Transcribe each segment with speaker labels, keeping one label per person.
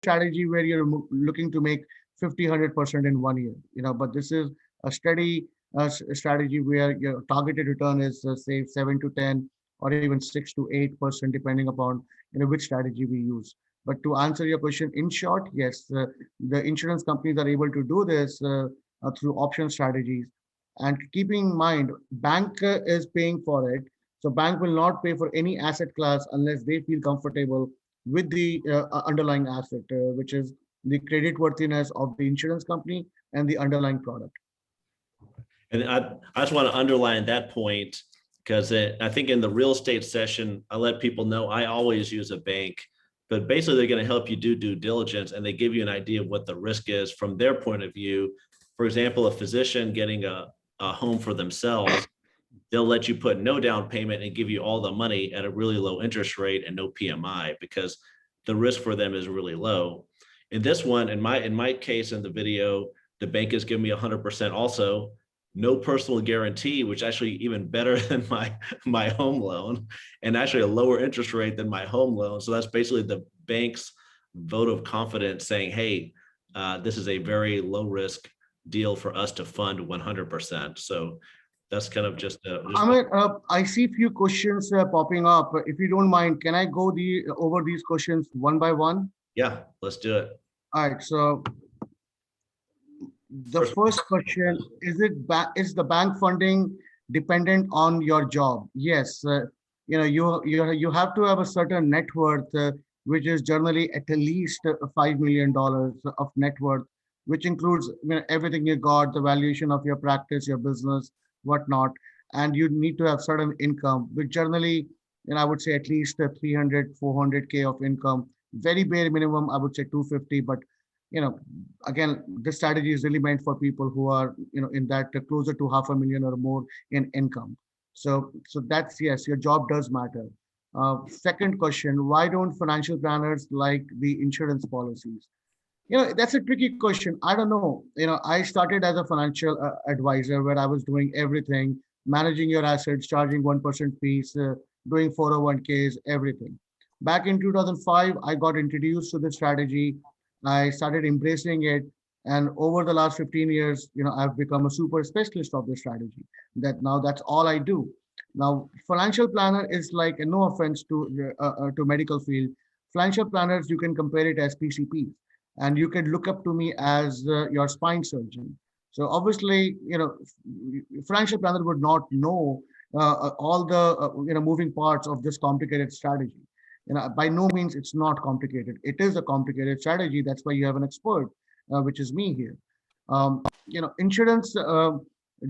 Speaker 1: strategy where you're looking to make 50, 100% in 1 year, but this is a steady strategy where your targeted return is say 7 to 10 or even 6 to 8%, depending upon which strategy we use. But to answer your question, in short, yes, the insurance companies are able to do this through option strategies. And keeping in mind, bank is paying for it. So bank will not pay for any asset class unless they feel comfortable with the underlying asset, which is the credit worthiness of the insurance company and the underlying product.
Speaker 2: And I just want to underline that point because I think in the real estate session, I let people know I always use a bank, but basically they're going to help you do due diligence and they give you an idea of what the risk is from their point of view. For example, a physician getting a home for themselves, they'll let you put no down payment and give you all the money at a really low interest rate and no PMI because the risk for them is really low. In this one, in my case in the video, the bank is giving me 100% also, no personal guarantee, which actually even better than my home loan, and actually a lower interest rate than my home loan. So that's basically the bank's vote of confidence saying, hey, this is a very low risk deal for us to fund 100%. So that's kind of just
Speaker 1: Amit, I see a few questions popping up. If you don't mind, can I go over these questions one by one?
Speaker 2: Yeah, let's do it.
Speaker 1: All right. So the first question is the bank funding dependent on your job? Yes. You have to have a certain net worth, which is generally at least $5 million of net worth, which includes everything you got, the valuation of your practice, your business, whatnot, and you need to have certain income, which generally, I would say at least 300, 400K of income. Very bare minimum, I would say 250, but again, this strategy is really meant for people who are, in that closer to 500,000 or more in income. So that's, yes, your job does matter. Second question, why don't financial planners like the insurance policies? That's a tricky question. I don't know. I started as a financial advisor where I was doing everything, managing your assets, charging 1% fees, doing 401ks, everything. Back in 2005, I got introduced to the strategy. I started embracing it. And over the last 15 years, I've become a super specialist of the strategy. That's all I do. Now, financial planner is like, no offense to medical field, financial planners, you can compare it as PCPs, and you can look up to me as your spine surgeon. So obviously, financial planner would not know all the moving parts of this complicated strategy. By no means it's not complicated. It is a complicated strategy. That's why you have an expert, which is me here. Insurance.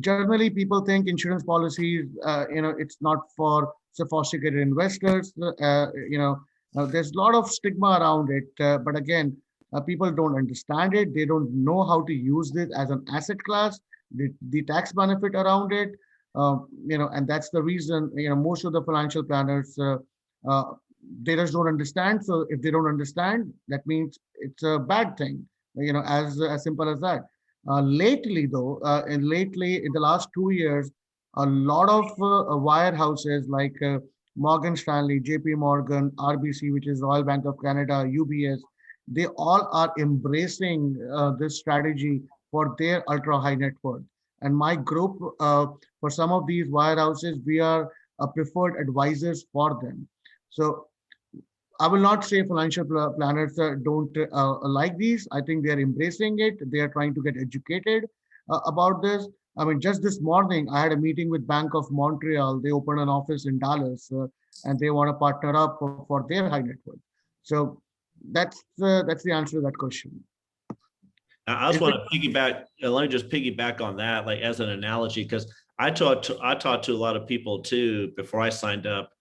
Speaker 1: Generally, people think insurance policies. It's not for sophisticated investors. There's a lot of stigma around it. But again, people don't understand it. They don't know how to use it as an asset class. The tax benefit around it. And that's the reason. Most of the financial planners. They just don't understand. So if they don't understand, that means it's a bad thing, as simple as that. Lately, though, lately in the last 2 years, a lot of wirehouses like Morgan Stanley, JP Morgan, RBC, which is Royal Bank of Canada, UBS, they all are embracing this strategy for their ultra high net worth. And my group, for some of these wirehouses, we are preferred advisors for them. So I will not say financial planners don't like these. I think they are embracing it. They are trying to get educated about this. I mean, just this morning, I had a meeting with Bank of Montreal. They opened an office in Dallas, and they want to partner up for their high net worth. So that's the answer to that question.
Speaker 2: I just want to piggyback. Let me just piggyback on that, like as an analogy, because I talked to a lot of people too before I signed up,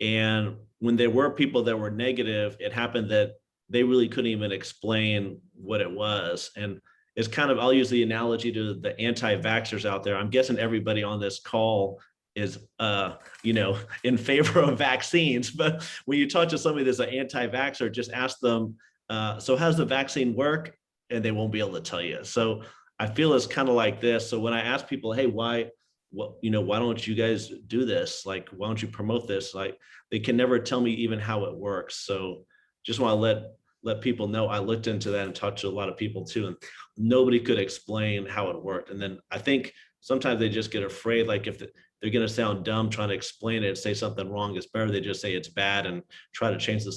Speaker 2: and when there were people that were negative, it happened that they really couldn't even explain what it was. And it's kind of, I'll use the analogy to the anti-vaxxers out there. I'm guessing everybody on this call is, in favor of vaccines. But when you talk to somebody that's an anti-vaxxer, just ask them, so how does the vaccine work? And they won't be able to tell you. So I feel it's kind of like this. So when I ask people, hey, why don't you guys do this? Like, why don't you promote this? Like, they can never tell me even how it works. So just want to let let people know I looked into that and talked to a lot of people too, and nobody could explain how it worked. And then I think sometimes they just get afraid, like if they're going to sound dumb trying to explain it, say something wrong, it's better they just say it's bad and try to change the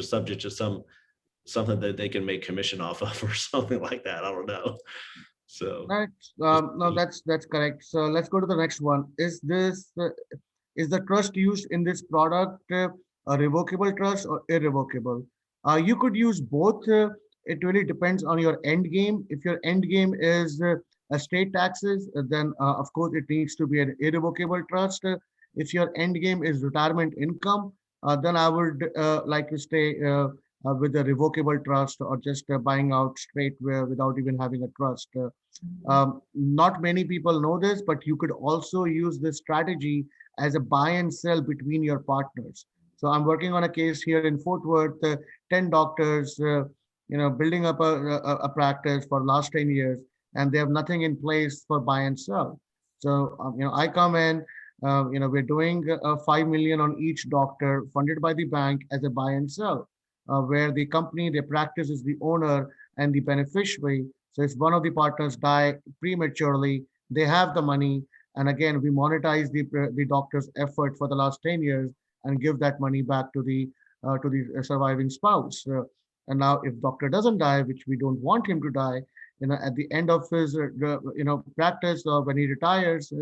Speaker 2: subject to something that they can make commission off of or something like that. I don't know. So
Speaker 1: Right.
Speaker 2: just
Speaker 1: No, that's correct. So let's go to the next one. Is the trust used in this product a revocable trust or irrevocable? You could use both. It really depends on your end game. If your end game is estate taxes, then of course it needs to be an irrevocable trust. If your end game is retirement income, then I would like to stay with a revocable trust or just buying out straight without even having a trust. Not many people know this, but you could also use this strategy as a buy and sell between your partners. So I'm working on a case here in Fort Worth, 10 doctors, building up a practice for last 10 years, and they have nothing in place for buy and sell. So, I come in, we're doing 5 million on each doctor funded by the bank as a buy and sell, where the company, the practice is the owner and the beneficiary. So if one of the partners die prematurely, they have the money. And again, we monetize the doctor's effort for the last 10 years and give that money back to the surviving spouse. And now if doctor doesn't die, which we don't want him to die, at the end of his practice or when he retires,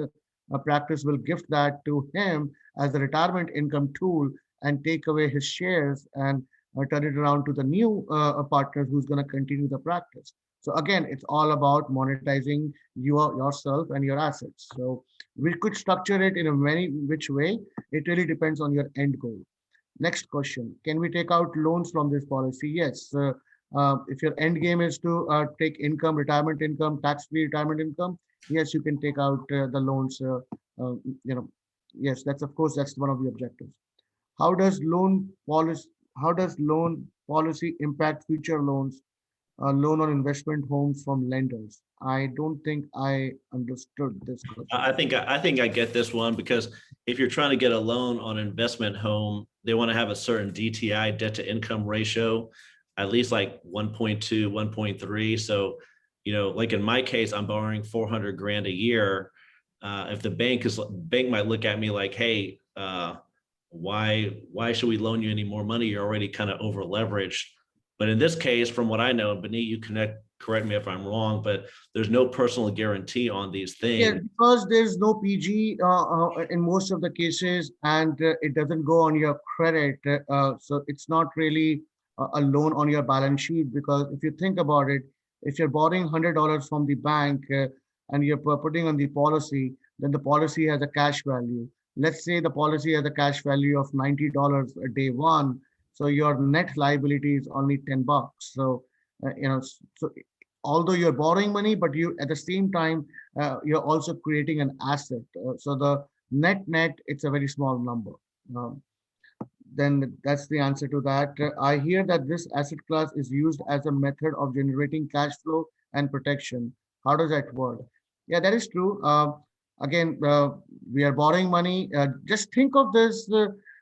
Speaker 1: a practice will gift that to him as a retirement income tool and take away his shares and turn it around to the new partner who's going to continue the practice. So again, it's all about monetizing yourself and your assets. So we could structure it in a many which way. It really depends on your end goal. Next question: can we take out loans from this policy? Yes. If your end game is to take income, retirement income, tax-free retirement income, yes, you can take out the loans. Uh, you know, yes, that's of course that's one of the objectives. How does loan policy how does loan policy impact future loans, loan on investment homes from lenders? I don't think I understood this question.
Speaker 2: I think I get this one because if you're trying to get a loan on an investment home, they want to have a certain DTI, debt to income ratio, at least like 1.2, 1.3. So, like in my case, I'm borrowing 400 grand a year. If the bank might look at me like, hey, why should we loan you any more money? You're already kind of over leveraged. But in this case, from what I know, Vineet, you correct me if I'm wrong, but there's no personal guarantee on these
Speaker 1: Yeah,
Speaker 2: things.
Speaker 1: because there's no PG in most of the cases, and it doesn't go on your credit. So it's not really a loan on your balance sheet. Because if you think about it, if you're borrowing $100 from the bank and you're putting on the policy, then the policy has a cash value. Let's say the policy has a cash value of $90 a day one. So your net liability is only $10. So, so although you're borrowing money, but you at the same time you're also creating an asset. So the net, it's a very small number. Um, then that's the answer to that. I hear that this asset class is used as a method of generating cash flow and protection. How does that work? Yeah, that is true. Again, we are borrowing money. Just think of this.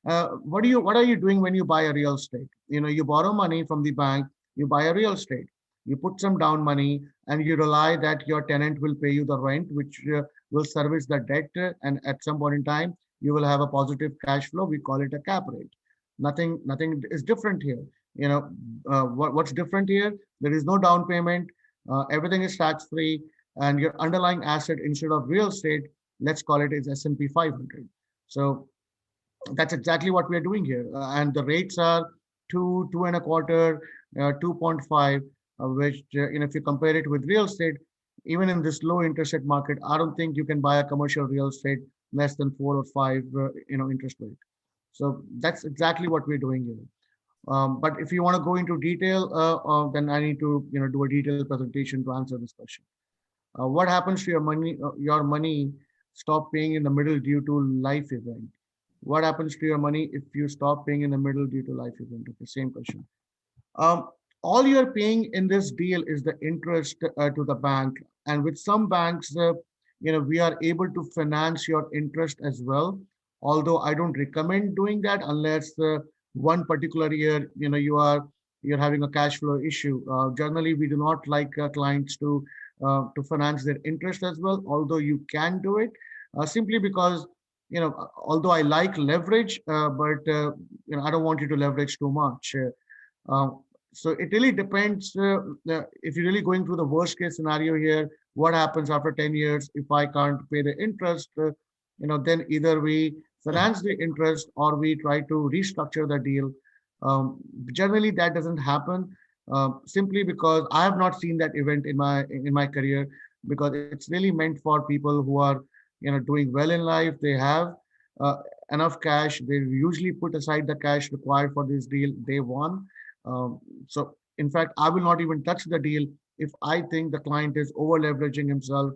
Speaker 1: What are you doing when you buy a real estate? You borrow money from the bank, you buy a real estate, you put some down money, and you rely that your tenant will pay you the rent, which will service the debt, and at some point in time, you will have a positive cash flow. We call it a cap rate. Nothing is different here. What's different here? There is no down payment. Everything is tax free, and your underlying asset instead of real estate, let's call it is S&P 500. So that's exactly what we are doing here. And the rates are two and a quarter, 2.5, which, if you compare it with real estate, even in this low interest rate market, I don't think you can buy a commercial real estate less than 4 or 5, interest rate. So that's exactly what we're doing here. But if you want to go into detail, then I need to, do a detailed presentation to answer this question. What happens to your money? Your money stop paying in the middle due to life event. What happens to your money if you stop paying in the middle due to life event? Okay, same question. Um, all you're paying in this deal is the interest to the bank, and with some banks, we are able to finance your interest as well. Although I don't recommend doing that unless one particular year, you are you're having a cash flow issue. Generally, we do not like clients to finance their interest as well, although you can do it simply because, although I like leverage, but I don't want you to leverage too much. So it really depends. If you're really going through the worst case scenario here, what happens after 10 years if I can't pay the interest? Then either we finance the interest or we try to restructure the deal. Generally, that doesn't happen simply because I have not seen that event in my career, because it's really meant for people who are doing well in life. They have uh, enough cash. They usually put aside the cash required for this deal day one. So in fact, I will not even touch the deal if I think the client is over leveraging himself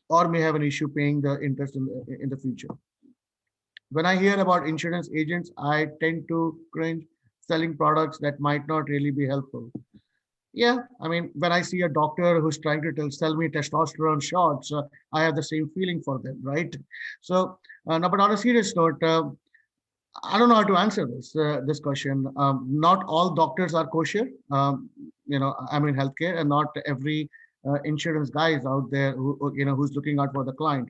Speaker 1: or may have an issue paying the interest in the future. When I hear about insurance agents, I tend to cringe selling products that might not really be helpful. Yeah, I mean, when I see a doctor who's trying to sell me testosterone shots, I have the same feeling for them, right? So, no, but on a serious note, I don't know how to answer this question. Not all doctors are kosher. I'm in healthcare, and not every insurance guy is out there who's looking out for the client.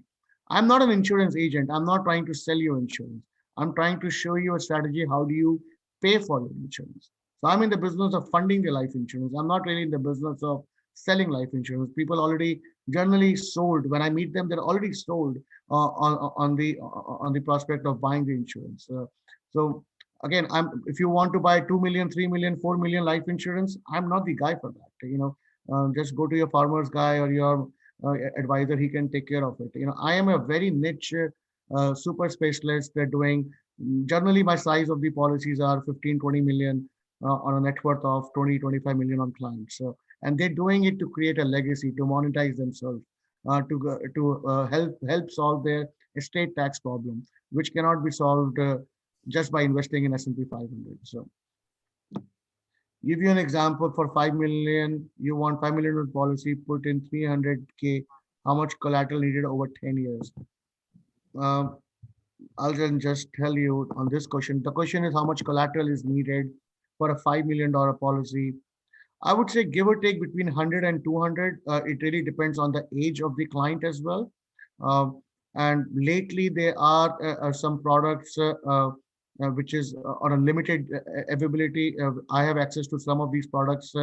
Speaker 1: I'm not an insurance agent. I'm not trying to sell you insurance. I'm trying to show you a strategy. How do you pay for your insurance? So I'm in the business of funding the life insurance. I'm not really in the business of selling life insurance. People already generally sold. When I meet them, they're already sold on the prospect of buying the insurance. So again, if you want to buy 2 million, 3 million, 4 million life insurance, I'm not the guy for that. Just go to your farmer's guy or your advisor. He can take care of it. I am a very niche super specialist. They're doing generally my size of the policies are 15, 20 million on a net worth of 20, 25 million on clients. And they're doing it to create a legacy, to monetize themselves, to help solve their estate tax problem, which cannot be solved just by investing in S&P 500. So give you an example. For 5 million, you want 5 million policy, put in 300K. How much collateral needed over 10 years? Um, I'll just tell you on this question. The question is how much collateral is needed for a $5 million policy. I would say give or take between 100 and 200. It really depends on the age of the client as well. And lately there are some products which is on a limited availability. I have access to some of these products.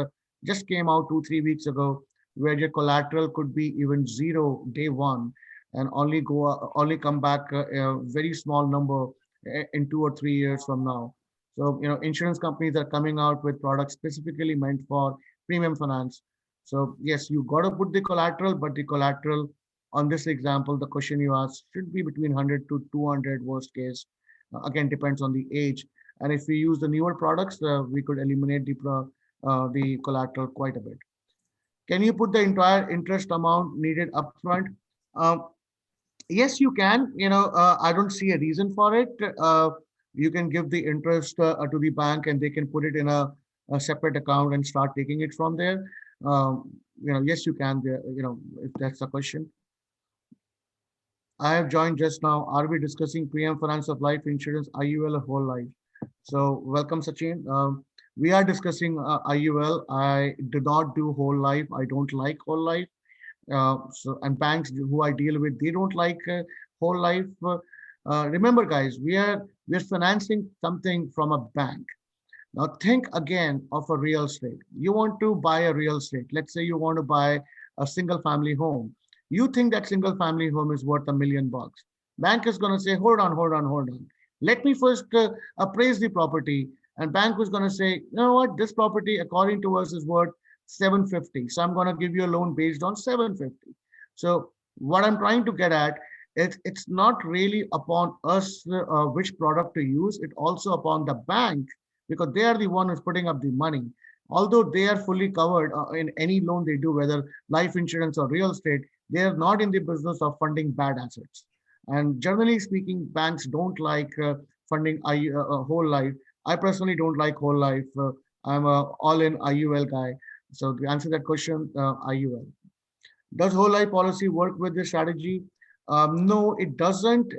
Speaker 1: Just came out 2-3 weeks ago, where your collateral could be even zero day one, and only come back a very small number in 2 or 3 years from now. So insurance companies are coming out with products specifically meant for premium finance. So yes, you got to put the collateral, but the collateral on this example, the question you asked should be between 100 to 200 worst case. Again, depends on the age. And if we use the newer products, we could eliminate the collateral quite a bit. Can you put the entire interest amount needed upfront? Um, yes, you can. I don't see a reason for it. You can give the interest to the bank, and they can put it in a separate account and start taking it from there. Yes, you can. If that's the question. I have joined just now. Are we discussing PM finance of life insurance, IUL, or whole life? So welcome, Sachin. We are discussing IUL. I do not do whole life. I don't like whole life. And banks who I deal with, they don't like whole life. Remember, guys, we're financing something from a bank. Now think again of a real estate. You want to buy a real estate. Let's say you want to buy a single family home. You think that single family home is worth $1 million. Bank is going to say, hold on, hold on, hold on. Let me first appraise the property. And bank was going to say, you know what, this property according to us is worth 750. So I'm going to give you a loan based on 750. So what I'm trying to get at, it's not really upon us which product to use. It also upon the bank, because they are the one who's putting up the money. Although they are fully covered in any loan they do, whether life insurance or real estate, they are not in the business of funding bad assets. And generally speaking, banks don't like funding whole life. I personally don't like whole life. I'm a all-in IUL guy. So to answer that question, IUL. Does whole life policy work with this strategy? No, it doesn't.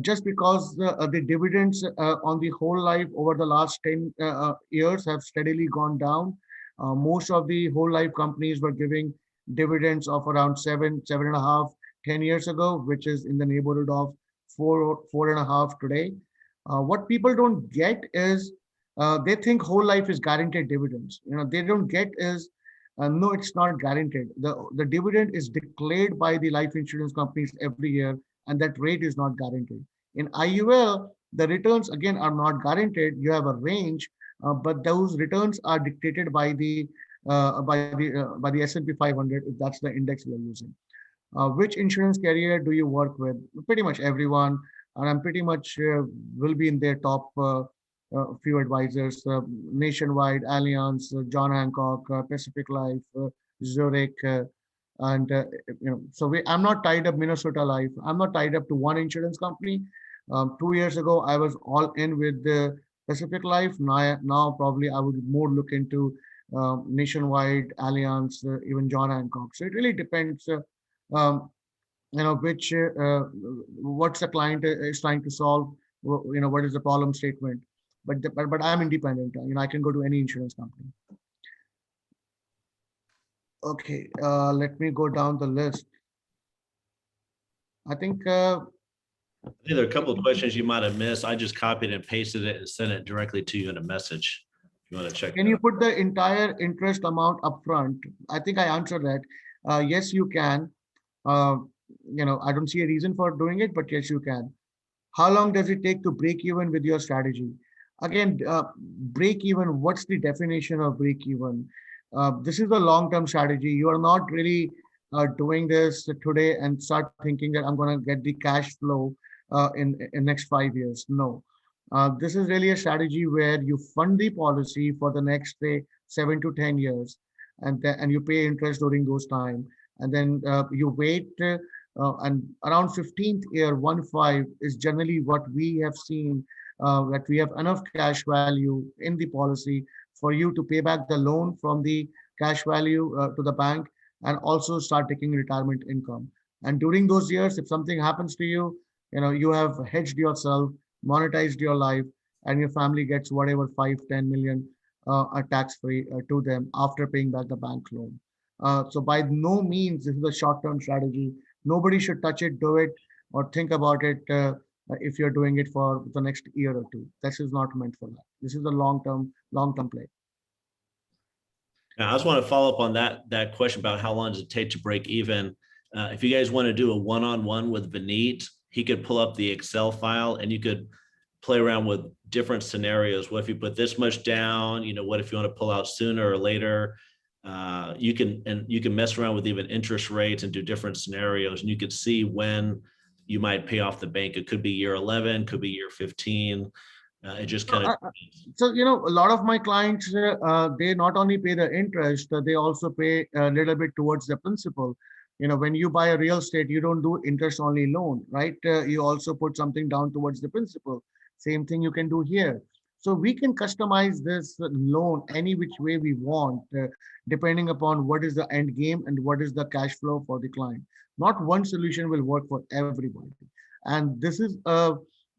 Speaker 1: just because the dividends on the whole life over the last 10 years have steadily gone down. Most of the whole life companies were giving dividends of around 7.5, 10 years ago, which is in the neighborhood of 4.5 today. What people don't get is they think whole life is guaranteed dividends. They don't get is no, it's not guaranteed. The dividend is declared by the life insurance companies every year, and that rate is not guaranteed. In IUL, the returns again are not guaranteed. You have a range, but those returns are dictated by the S&P 500, if that's the index we are using. Which insurance carrier do you work with? Pretty much everyone, and I'm pretty much will be in their top few advisors: Nationwide, Allianz, John Hancock, Pacific Life, Zurich, and So I'm not tied up Minnesota Life. I'm not tied up to one insurance company. 2 years ago, I was all in with the Pacific Life. Now probably I would more look into Nationwide, Allianz, even John Hancock. So it really depends. Um, which what's the client is trying to solve. What is the problem statement. But I'm independent. I can go to any insurance company. Okay, let me go down the list. I think
Speaker 2: I think there are a couple of questions you might have missed. I just copied and pasted it and sent it directly to you in a message. If you want to check
Speaker 1: can
Speaker 2: that
Speaker 1: you
Speaker 2: out.
Speaker 1: put the entire interest amount upfront? I think I answered that. Yes, you can. Uh, I don't see a reason for doing it, but yes, you can. How long does it take to break even with your strategy? Again, break even, what's the definition of break even? This is a long-term strategy. You are not really doing this today and start thinking that I'm going to get the cash flow in next 5 years. No. This is really a strategy where you fund the policy for the next, say, 7 to 10 years, and you pay interest during those time. And then you wait and around 15th year, 1.5 is generally what we have seen, that we have enough cash value in the policy for you to pay back the loan from the cash value to the bank, and also start taking retirement income. And during those years, if something happens to you, you have hedged yourself, monetized your life, and your family gets whatever 5, 10 million tax free to them after paying back the bank loan. So by no means this is a short-term strategy. Nobody should touch it, do it, or think about it if you're doing it for the next year or two. This is not meant for that. This is a long-term play.
Speaker 2: Now, I just want to follow up on that question about how long does it take to break even. If you guys want to do a one-on-one with Vineet, he could pull up the Excel file and you could play around with different scenarios. What if you put this much down? What if you want to pull out sooner or later? You can mess around with even interest rates and do different scenarios, and you could see when you might pay off the bank. It could be year 11, could be year 15. It just
Speaker 1: So,
Speaker 2: kind of.
Speaker 1: a lot of my clients, they not only pay the interest, they also pay a little bit towards the principal. When you buy a real estate, you don't do interest only loan, right? You also put something down towards the principal. Same thing you can do here. So we can customize this loan any which way we want, depending upon what is the end game and what is the cash flow for the client. Not one solution will work for everybody. And this is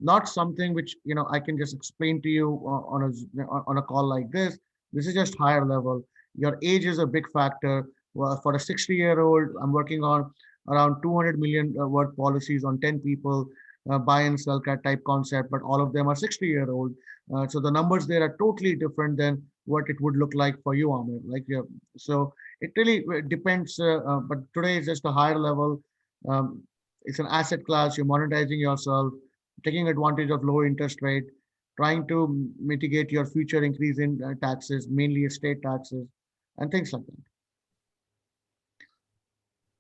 Speaker 1: not something which I can just explain to you on a call like this. This is just higher level. Your age is a big factor. Well, for a 60-year-old, I'm working on around 200 million worth policies on 10 people, buy and sell cat type concept, but all of them are 60-year-old. So the numbers there are totally different than what it would look like for you, Amir. So it really depends. But today is just a higher level. Um, it's an asset class. You're monetizing yourself, taking advantage of low interest rate, trying to mitigate your future increase in taxes, mainly estate taxes, and things like that.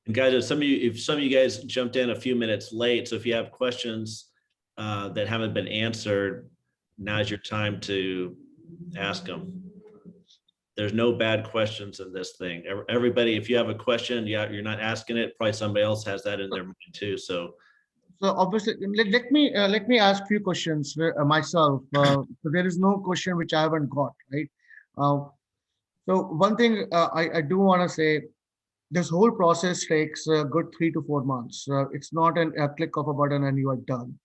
Speaker 2: And guys, if some of you guys jumped in a few minutes late, so if you have questions that haven't been answered, now's your time to ask them. There's no bad questions in this thing. Everybody, if you have a question, you're not asking it, probably somebody else has that in their mind too. So
Speaker 1: obviously, let me ask few questions myself. So there is no question which I haven't got, right? Uh, so one thing I do want to say, this whole process takes a good 3 to 4 months. It's not a click of a button and you are done.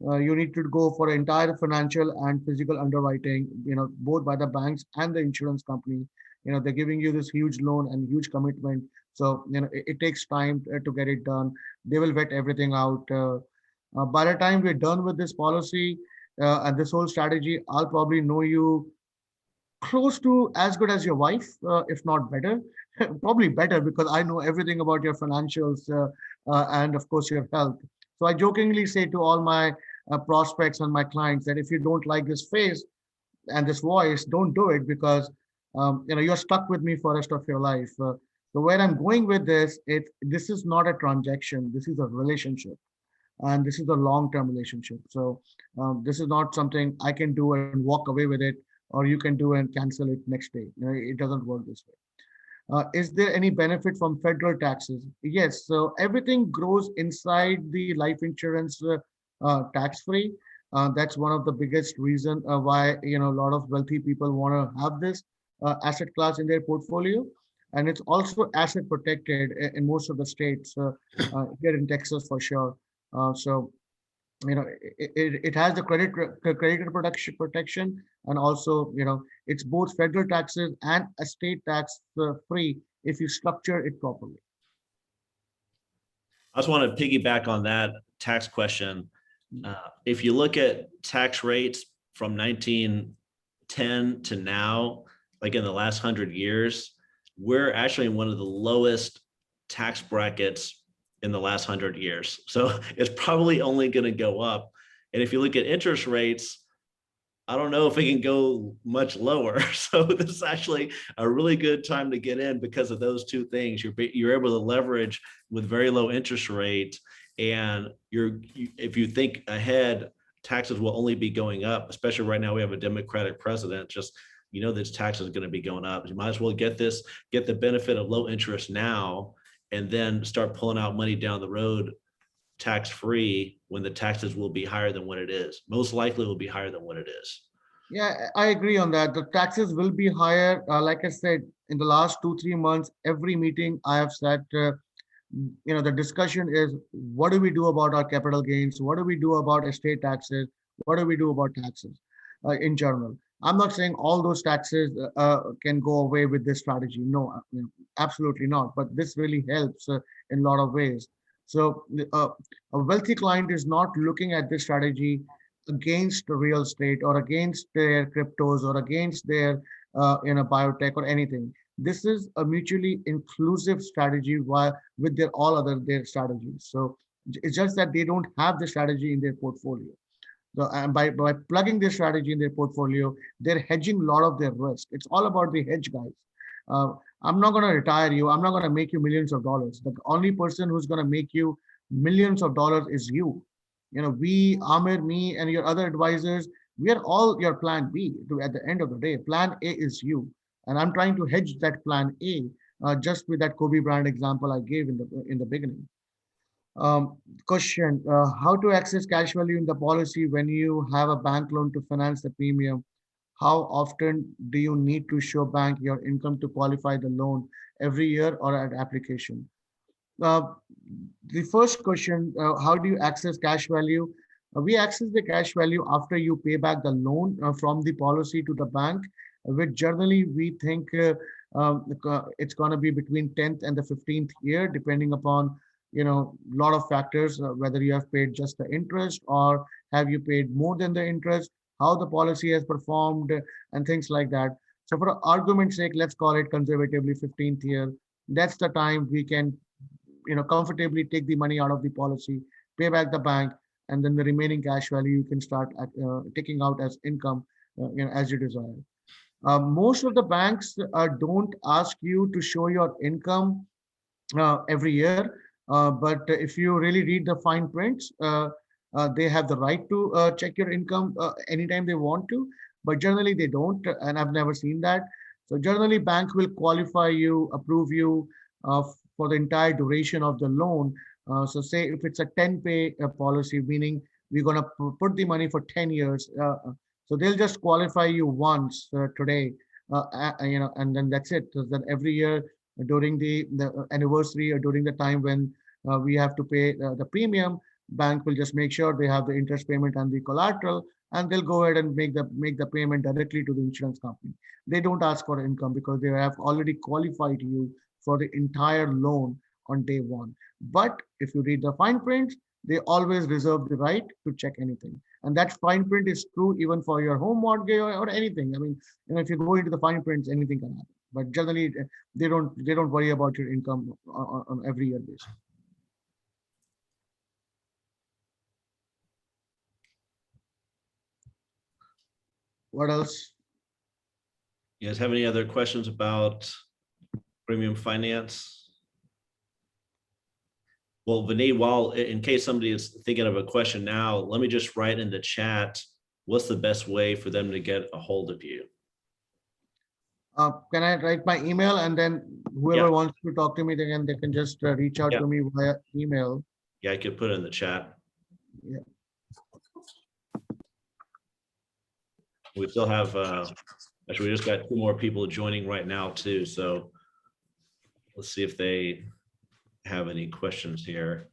Speaker 1: You need to go for entire financial and physical underwriting, both by the banks and the insurance company. They're giving you this huge loan and huge commitment. So, it takes time to get it done. They will vet everything out. By the time we're done with this policy and this whole strategy, I'll probably know you close to as good as your wife, if not better. Probably better because I know everything about your financials and, of course, your health. So I jokingly say to all my prospects and my clients that if you don't like this face and this voice, don't do it because you're stuck with me for the rest of your life. So where I'm going with this, this is not a transaction. This is a relationship, and this is a long-term relationship. So this is not something I can do and walk away with it, or you can do and cancel it next day. It doesn't work this way. Is there any benefit from federal taxes? Yes. So everything grows inside the life insurance tax-free. That's one of the biggest reason why a lot of wealthy people want to have this asset class in their portfolio, and it's also asset protected in most of the states here in Texas for sure. So it has the creditor protection, and also it's both federal taxes and a state tax free if you structure it properly.
Speaker 2: I just want to piggyback on that tax question. If you look at tax rates from 1910 to now, like in the last 100 years, we're actually in one of the lowest tax brackets in the last 100 years. So it's probably only going to go up. And if you look at interest rates, I don't know if it can go much lower. So this is actually a really good time to get in because of those two things. You're able to leverage with very low interest rate, and if you think ahead, taxes will only be going up. Especially right now, we have a Democratic president. Just this tax is going to be going up. You might as well get the benefit of low interest now, and then start pulling out money down the road tax free when the taxes will be higher than what it is. Most likely will be higher than what it is.
Speaker 1: Yeah, I agree on that. The taxes will be higher. Like I said, in the last 2, 3 months, every meeting I have said, the discussion is what do we do about our capital gains? What do we do about estate taxes? What do we do about taxes in general? I'm not saying all those taxes can go away with this strategy. No, absolutely not. But this really helps in a lot of ways. So a wealthy client is not looking at this strategy against real estate or against their cryptos or against their biotech or anything. This is a mutually inclusive strategy while with their strategies. So it's just that they don't have the strategy in their portfolio. So, and by plugging this strategy in their portfolio, they're hedging a lot of their risk. It's all about the hedge, guys. Uh, I'm not going to retire you. I'm not going to make you millions of dollars. The only person who's going to make you millions of dollars is you. We, Amir, me, and your other advisors, we are all your plan B. At the end of the day, plan A is you. And I'm trying to hedge that plan A just with that Kobe Bryant example I gave in the beginning. Question, how to access cash value in the policy when you have a bank loan to finance the premium? How often do you need to show bank your income to qualify the loan, every year or at application? Uh, the first question, how do you access cash value? We access the cash value after you pay back the loan from the policy to the bank, which generally we think it's going to be between 10th and the 15th year, depending upon a lot of factors, whether you have paid just the interest or have you paid more than the interest, how the policy has performed, and things like that. So for argument's sake, let's call it conservatively 15th year. That's the time we can comfortably take the money out of the policy, pay back the bank, and then the remaining cash value you can start taking out as income as you desire. Most of the banks don't ask you to show your income every year. But if you really read the fine prints, they have the right to check your income anytime they want to, but generally they don't, and I've never seen that. So generally, bank will qualify you, approve you for the entire duration of the loan. So say if it's a 10 pay policy, meaning we're going to put the money for 10 years. So they'll just qualify you once today, and then that's it. So then every year during the anniversary or during the time when we have to pay the premium, Bank will just make sure they have the interest payment and the collateral, and they'll go ahead and make the payment directly to the insurance company. They don't ask for income because they have already qualified you for the entire loan on day one. But if you read the fine print, they always reserve the right to check anything. And that fine print is true even for your home mortgage or anything. I mean, if you go into the fine prints, anything can happen. But generally, they don't worry about your income on every year basis. What else?
Speaker 2: You guys have any other questions about premium finance? Well, Vineet, while in case somebody is thinking of a question now, let me just write in the chat, what's the best way for them to get a hold of you?
Speaker 1: Can I write my email, and then whoever wants to talk to me, they can just reach out to me via email.
Speaker 2: Yeah, I could put it in the chat.
Speaker 1: Yeah.
Speaker 2: We still have, actually, we just got 2 more people joining right now too. So let's see if they have any questions here.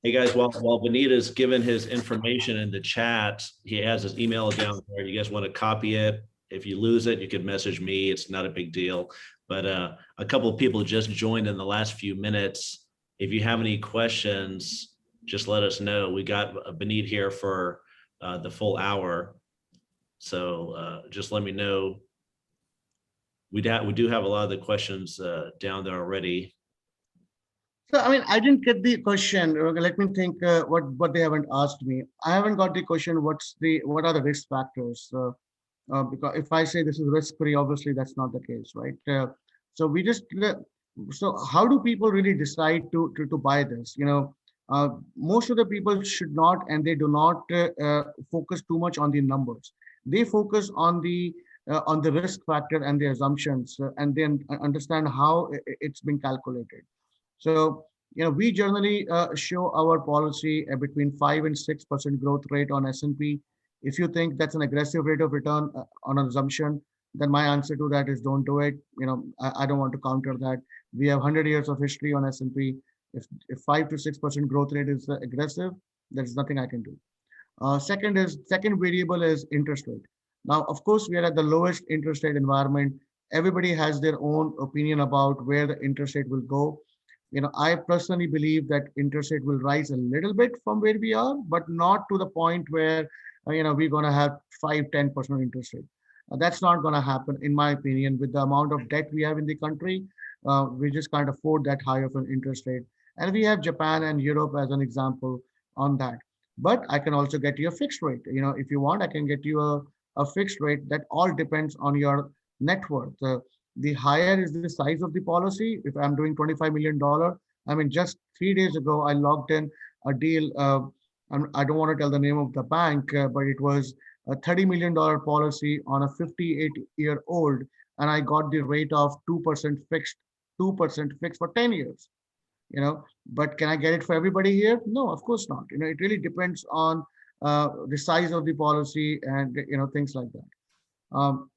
Speaker 2: Hey guys, while Vineet is given his information in the chat, he has his email down there. You guys want to copy it? If you lose it, you can message me. It's not a big deal. But a couple of people just joined in the last few minutes. If you have any questions, just let us know. We got Vineet here for the full hour. So just let me know. We do have a lot of the questions down there already.
Speaker 1: So, I mean, I didn't get the question. Let me think what they haven't asked me. I haven't got the question, what are the risk factors? Because if I say this is risk-free, obviously that's not the case, right? So we just, so how do people really decide to buy this? Most of the people should not, and they do not focus too much on the numbers. They focus on the risk factor and the assumptions, and then understand how it's been calculated. So, we generally show our policy between 5 and 6% growth rate on S&P. If you think that's an aggressive rate of return on an assumption, then my answer to that is don't do it. I don't want to counter that. We have 100 years of history on S&P. If 5 to 6% growth rate is aggressive, there's nothing I can do. Second variable is interest rate. Now, of course, we are at the lowest interest rate environment. Everybody has their own opinion about where the interest rate will go. I personally believe that interest rate will rise a little bit from where we are, but not to the point where, we're going to have 5-10% interest rate. That's not going to happen, in my opinion, with the amount of debt we have in the country. We just can't afford that high of an interest rate. And we have Japan and Europe as an example on that. But I can also get you a fixed rate. If you want, I can get you a fixed rate. That all depends on your net worth. The higher is the size of the policy. If I'm doing $25 million, I mean, just 3 days ago, I logged in a deal. I don't want to tell the name of the bank, but it was a $30 million policy on a 58-year-old, and I got the rate of 2% fixed, 2% fixed for 10 years. But can I get it for everybody here? No, of course not. It really depends on the size of the policy and things like that.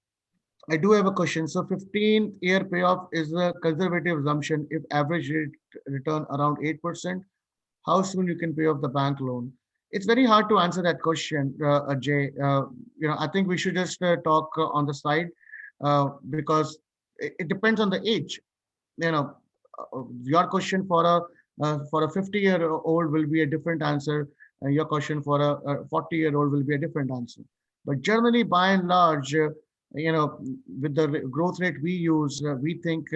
Speaker 1: I do have a question. So 15-year payoff is a conservative assumption. If average rate return around 8%, how soon you can pay off the bank loan? It's very hard to answer that question, Jay. I think we should just talk on the side because it depends on the age. Your question for a 50-year-old will be a different answer, and your question for a 40-year-old will be a different answer. But generally, by and large, with the growth rate we use, we think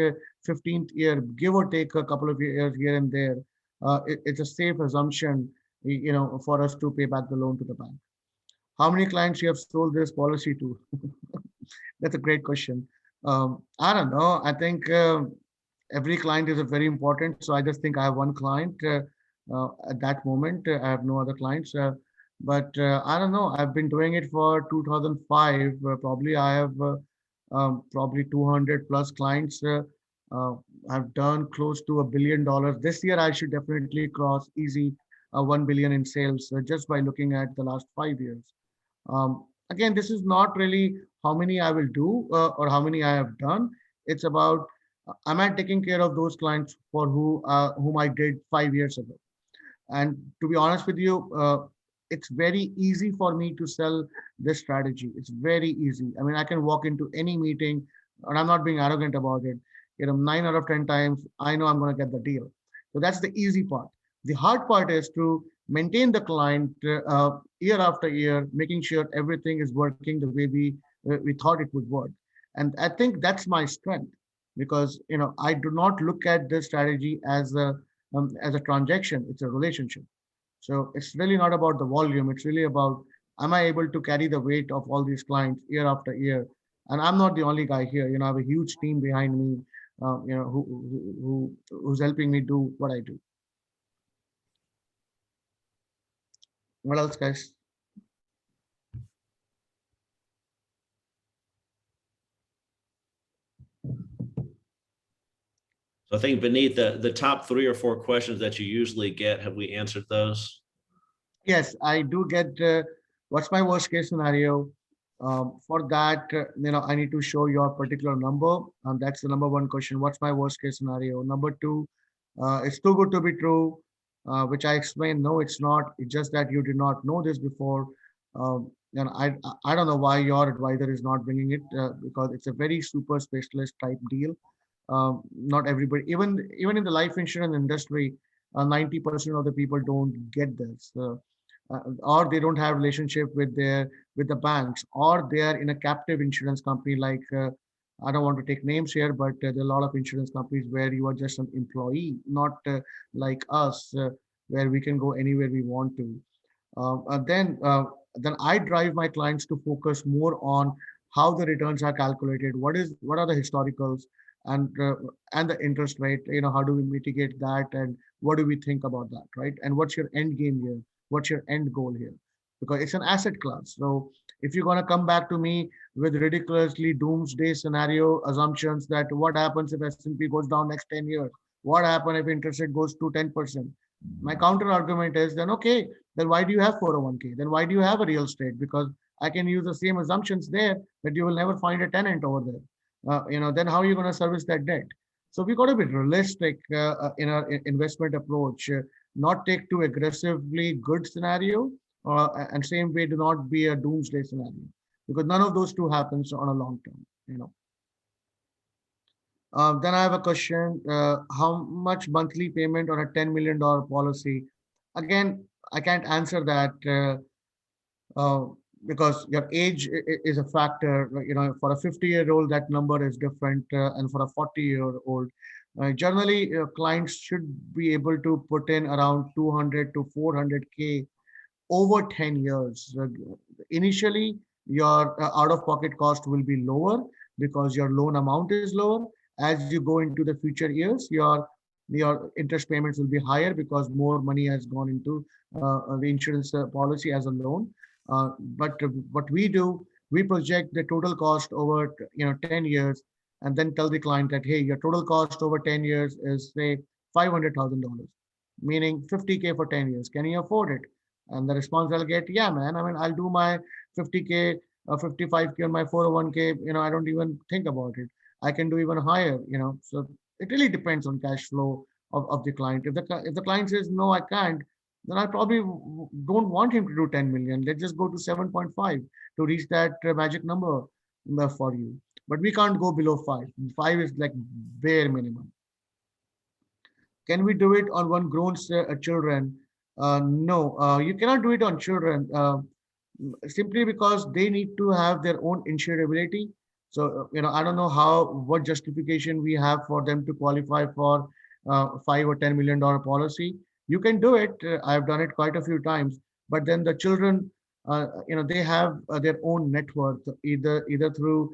Speaker 1: 15th year, give or take a couple of years here and there, it's a safe assumption, for us to pay back the loan to the bank. How many clients you have sold this policy to? That's a great question. I don't know. I think every client is very important. So I just think I have one client at that moment. I have no other clients. But I don't know. I've been doing it for 2005. Probably I have probably 200 plus clients. I've done close to $1 billion. This year, I should definitely cross easy 1 billion in sales just by looking at the last 5 years. Again, this is not really how many I will do or how many I have done. It's about am I taking care of those clients for whom I did 5 years ago? And to be honest with you, it's very easy for me to sell this strategy. It's very easy. I mean, I can walk into any meeting, and I'm not being arrogant about it. 9 out of 10 times, I know I'm going to get the deal. So that's the easy part. The hard part is to maintain the client year after year, making sure everything is working the way we thought it would work. And I think that's my strength, because I do not look at this strategy as a transaction. It's a relationship. So it's really not about the volume. It's really about, am I able to carry the weight of all these clients year after year? And I'm not the only guy here. I have a huge team behind me, who's helping me do what I do. What else, guys?
Speaker 2: So I think beneath the top 3 or 4 questions that you usually get, have we answered those?
Speaker 1: Yes, I do get what's my worst case scenario. For that, I need to show your particular number. That's the number one question. What's my worst case scenario? Number two, it's too good to be true, which I explained. No, it's not. It's just that you did not know this before. And I don't know why your advisor is not bringing it, because it's a very super specialist type deal. Not everybody, even in the life insurance industry, 90% of the people don't get this. Or they don't have relationship with the banks, or they are in a captive insurance company like, I don't want to take names here, but there are a lot of insurance companies where you are just an employee, not like us, where we can go anywhere we want to. Then I drive my clients to focus more on how the returns are calculated, what are the historicals, and and the interest rate. How do we mitigate that, and what do we think about that, right? And what's your end game here? What's your end goal here? Because it's an asset class. So if you're going to come back to me with ridiculously doomsday scenario assumptions, that what happens if S&P goes down next 10 years? What happens if interest rate goes to 10%? My counter argument is, then okay, then why do you have 401k? Then why do you have a real estate? Because I can use the same assumptions there, that you will never find a tenant over there. Then how are you going to service that debt? So we got to be realistic in our investment approach, not take too aggressively good scenario, and same way do not be a doomsday scenario, because none of those two happens on a long term. Then I have a question. How much monthly payment on a $10 million policy? Again, I can't answer that, uh, because your age is a factor. For a 50-year-old, that number is different, and for a 40-year-old, generally, clients should be able to put in around 200 to 400K over 10 years. Initially, your out-of-pocket cost will be lower because your loan amount is lower. As you go into the future years, your interest payments will be higher because more money has gone into the insurance policy as a loan. But what we do, we project the total cost over 10 years, and then tell the client that, hey, your total cost over 10 years is, say, $500,000, meaning 50K for 10 years. Can you afford it? And the response I'll get, yeah, man. I mean, I'll do my 50K or 55K on my 401K. I don't even think about it. I can do even higher. So it really depends on cash flow of the client. If the client says, no, I can't, then I probably don't want him to do 10 million. Let's just go to 7.5 to reach that magic number for you. But we can't go below 5. 5 is like bare minimum. Can we do it on one grown children? No, you cannot do it on children, simply because they need to have their own insurability. So, I don't know what justification we have for them to qualify for 5 or $10 million policy. You can do it. I've done it quite a few times. But then the children, they have their own net worth, either through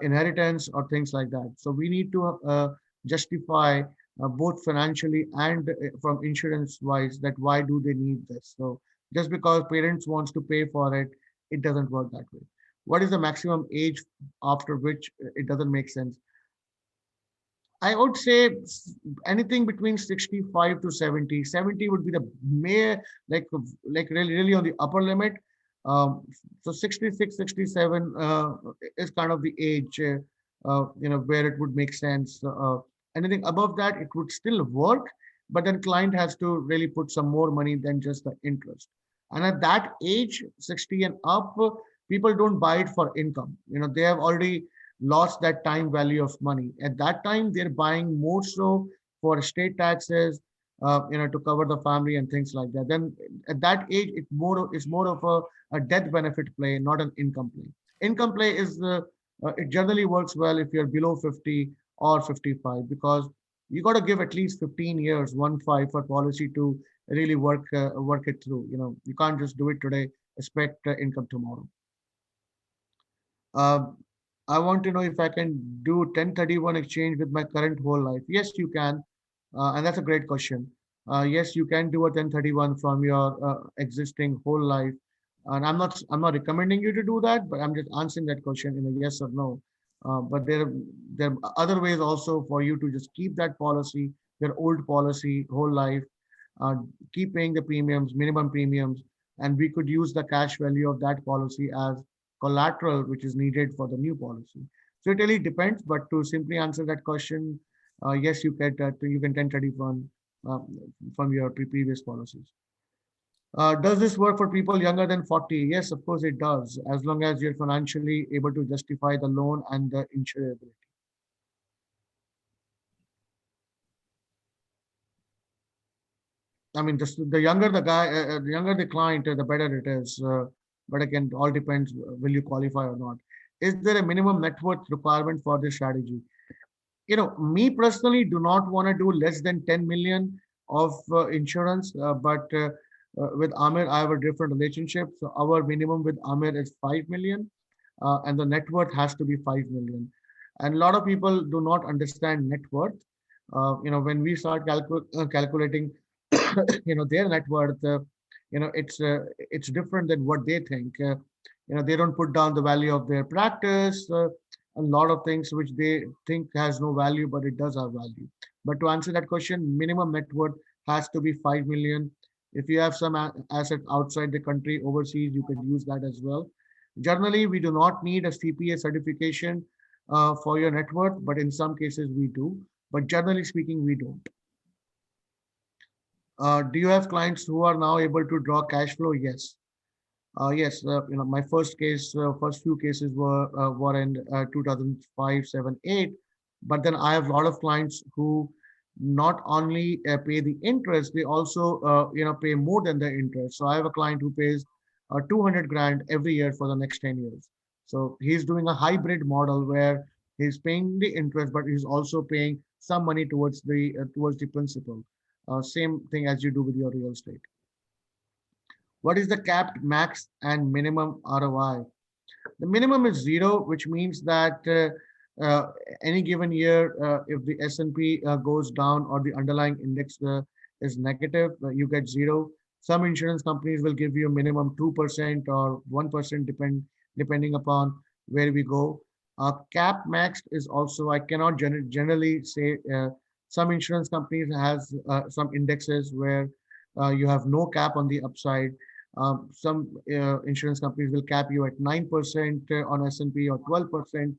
Speaker 1: inheritance or things like that. So we need to justify both financially and from insurance wise, that why do they need this. So just because parents wants to pay for it, it doesn't work that way. What is the maximum age after which it doesn't make sense? I would say anything between 65 to 70. 70 would be the may like really on the upper limit. So 66, 67 is kind of the age, where it would make sense. Anything above that, it would still work, but then client has to really put some more money than just the interest. And at that age, 60 and up, people don't buy it for income. They have already lost that time value of money. At that time, they're buying more so for estate taxes, to cover the family and things like that. Then at that age, it's more of a death benefit play, not an income play. Income play is it generally works well if you're below 50 or 55, because you got to give at least 15 years, 1 5, for policy to really work it through. You can't just do it today, expect income tomorrow. uh, I want to know if I can do 1031 exchange with my current whole life. Yes, you can. And that's a great question. Yes, you can do a 1031 from your existing whole life. And I'm not recommending you to do that, but I'm just answering that question in a yes or no. But there are other ways also for you to just keep that policy, your old policy, whole life, uh, keep paying the premiums, minimum premiums, and we could use the cash value of that policy as collateral which is needed for the new policy. So it really depends, but to simply answer that question, yes, you can 1031 from your previous policies. Does this work for people younger than 40? Yes, of course it does, as long as you're financially able to justify the loan and the insurability. I mean, the younger the client, the better it is. But again, all depends, will you qualify or not? Is there a minimum net worth requirement for this strategy? Me personally do not want to do less than 10 million of insurance, but with Amir, I have a different relationship. So our minimum with Amir is 5 million, and the net worth has to be 5 million. And a lot of people do not understand net worth. When we start calculating, their net worth, it's different than what they think. They don't put down the value of their practice, a lot of things which they think has no value, but it does have value. But to answer that question, minimum net worth has to be 5 million. If you have some asset outside the country, overseas, you could use that as well. Generally, we do not need a CPA certification for your net worth, but in some cases we do. But generally speaking, we don't. Do you have clients who are now able to draw cash flow? Yes. Yes, my first few cases were in 2005, 7, 8. But then I have a lot of clients who not only pay the interest, they also pay more than the interest. So I have a client who pays 200 grand every year for the next 10 years. So he's doing a hybrid model where he's paying the interest, but he's also paying some money towards the principal. Same thing as you do with your real estate. What is the capped max and minimum ROI? The minimum is zero, which means that any given year, if the S&P goes down or the underlying index is negative, you get zero. Some insurance companies will give you a minimum 2% or 1%, depending upon where we go. Cap max is also, I cannot generally say, some insurance companies has some indexes where you have no cap on the upside. Some insurance companies will cap you at 9% on S&P or 12%.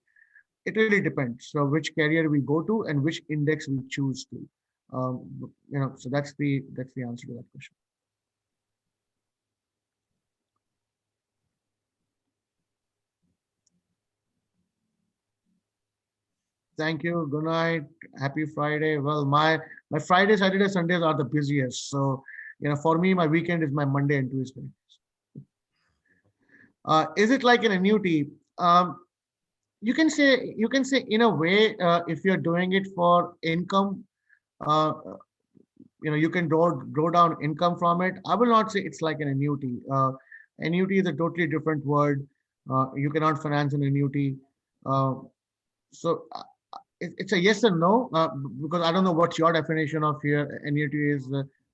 Speaker 1: It really depends. So which carrier we go to and which index we choose to. So that's the answer to that question. Thank you. Good night. Happy Friday. Well, my Friday, Saturday, Sundays are the busiest. So for me, my weekend is my Monday and Tuesday. Is it like an annuity? You can say in a way, if you're doing it for income, uh, you can draw down income from it. I will not say it's like an annuity. Annuity is a totally different word. You cannot finance an annuity. Uh, so it's a yes or no, because I don't know what your definition of here annuity is,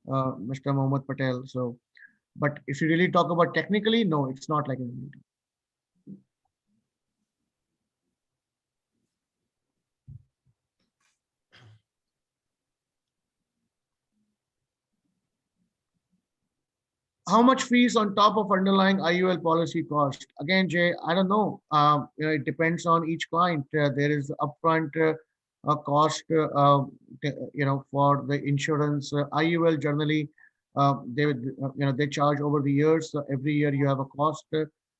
Speaker 1: Mr. Mohammed Patel. So, but if you really talk about technically, no, it's not like an annuity. How much fees on top of underlying IUL policy cost? Again, Jay, I don't know. It depends on each client. There is upfront cost, for the insurance. IUL generally, they charge over the years. So every year you have a cost,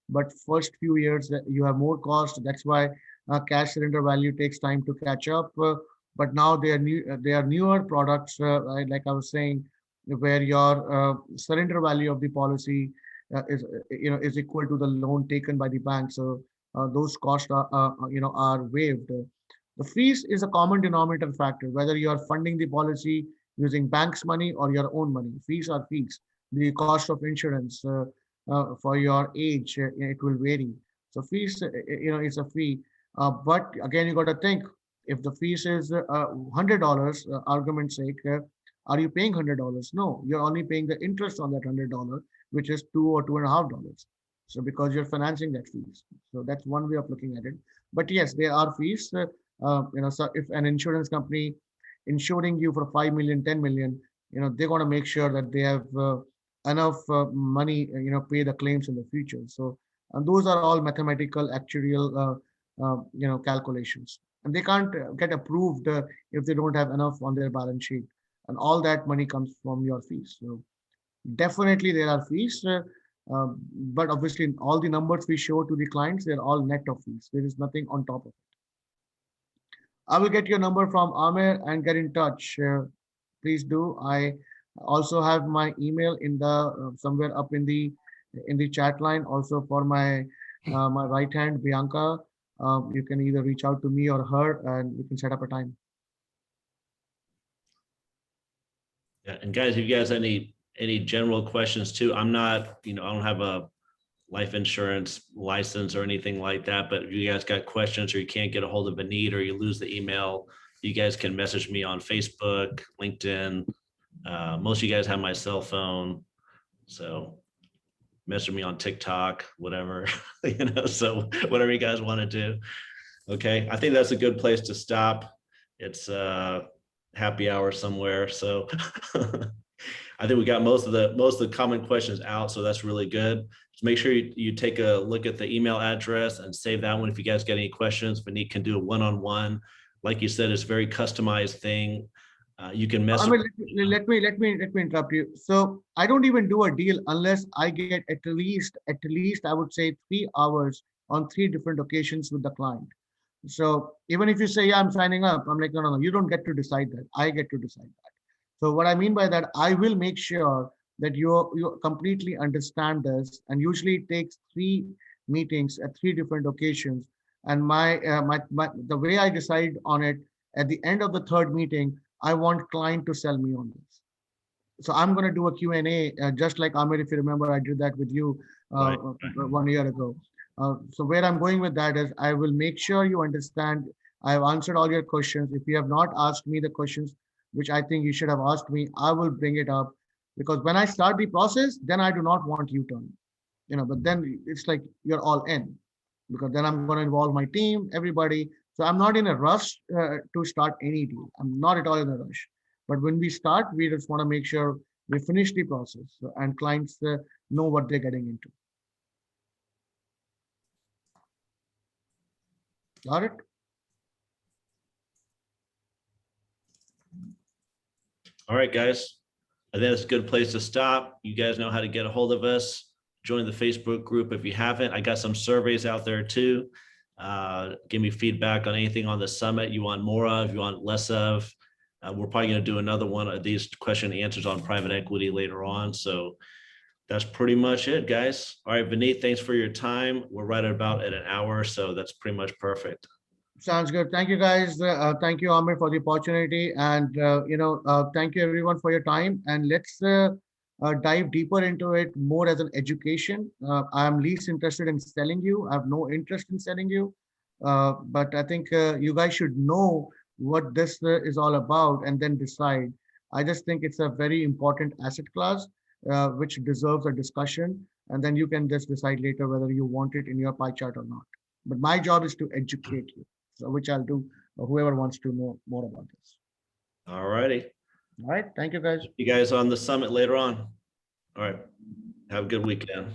Speaker 1: but first few years you have more cost. That's why cash surrender value takes time to catch up. But now they are new. They are newer products, right, like I was saying, where your surrender value of the policy is equal to the loan taken by the bank. So those costs are waived. The fees is a common denominator factor, whether you are funding the policy using bank's money or your own money. Fees are fees. The cost of insurance for your age, it will vary. So fees, is a fee. But again, you got to think, if the fees is $100, argument's sake, are you paying $100? No, you're only paying the interest on that $100, which is $2 or $2.50. So because you're financing that fees. So that's one way of looking at it. But yes, there are fees. So if an insurance company insuring you for 5 million, 10 million, they're going to make sure that they have enough money, pay the claims in the future. So, and those are all mathematical, actuarial, calculations, and they can't get approved if they don't have enough on their balance sheet. And all that money comes from your fees. So definitely there are fees, but obviously all the numbers we show to the clients, they're all net of fees. There is nothing on top of it. I will get your number from Amir and get in touch. Please do. I also have my email in the somewhere up in the chat line. Also for my right hand, Bianca. You can either reach out to me or her, and we can set up a time.
Speaker 2: Yeah, and guys, if you guys have any general questions too, I'm not, I don't have a life insurance license or anything like that, but if you guys got questions or you can't get a hold of Vineet or you lose the email, you guys can message me on Facebook, LinkedIn. Most of you guys have my cell phone, so message me on TikTok, whatever, so whatever you guys want to do. Okay, I think that's a good place to stop. It's happy hour somewhere, so I think we got most of the common questions out, so that's really good. So make sure you take a look at the email address and save that one. If you guys get any questions, Vineet can do a one-on-one. Like you said, it's a very customized thing. You can message.
Speaker 1: I mean, let me interrupt you. So I don't even do a deal unless I get at least I would say 3 hours on 3 different occasions with the client. So even if you say, yeah, I'm signing up, I'm like, no, no, no, you don't get to decide that. I get to decide that. So what I mean by that, I will make sure that you completely understand this. And usually it takes 3 meetings at 3 different occasions. And my the way I decide on it at the end of the third meeting, I want client to sell me on this. So I'm going to do a Q&A, just like Amir, if you remember, I did that with you
Speaker 2: Right.
Speaker 1: 1 year ago. So where I'm going with that is I will make sure you understand. I've answered all your questions. If you have not asked me the questions, which I think you should have asked me, I will bring it up, because when I start the process, then I do not want U-turn, but then it's like you're all in, because then I'm going to involve my team, everybody. So I'm not in a rush to start any deal. I'm not at all in a rush. But when we start, we just want to make sure we finish the process and clients know what they're getting into. Got it?
Speaker 2: All right, guys. I think that's a good place to stop. You guys know how to get a hold of us. Join the Facebook group if you haven't. I got some surveys out there too. Give me feedback on anything on the summit you want more of, you want less of. We're probably going to do another one of these question and answers on private equity later on. So that's pretty much it, guys. All right, Vineet, thanks for your time. We're right about at an hour, so that's pretty much perfect.
Speaker 1: Sounds good. Thank you, guys. Thank you, Amir, for the opportunity. And, thank you, everyone, for your time. And let's dive deeper into it more as an education. I'm least interested in selling you. I have no interest in selling you. But I think you guys should know what this is all about and then decide. I just think it's a very important asset class, which deserves a discussion. And then you can just decide later whether you want it in your pie chart or not. But my job is to educate you. So which I'll do, whoever wants to know more about this.
Speaker 2: All righty.
Speaker 1: All right. Thank you, guys.
Speaker 2: You guys on the summit later on. All right. Have a good weekend.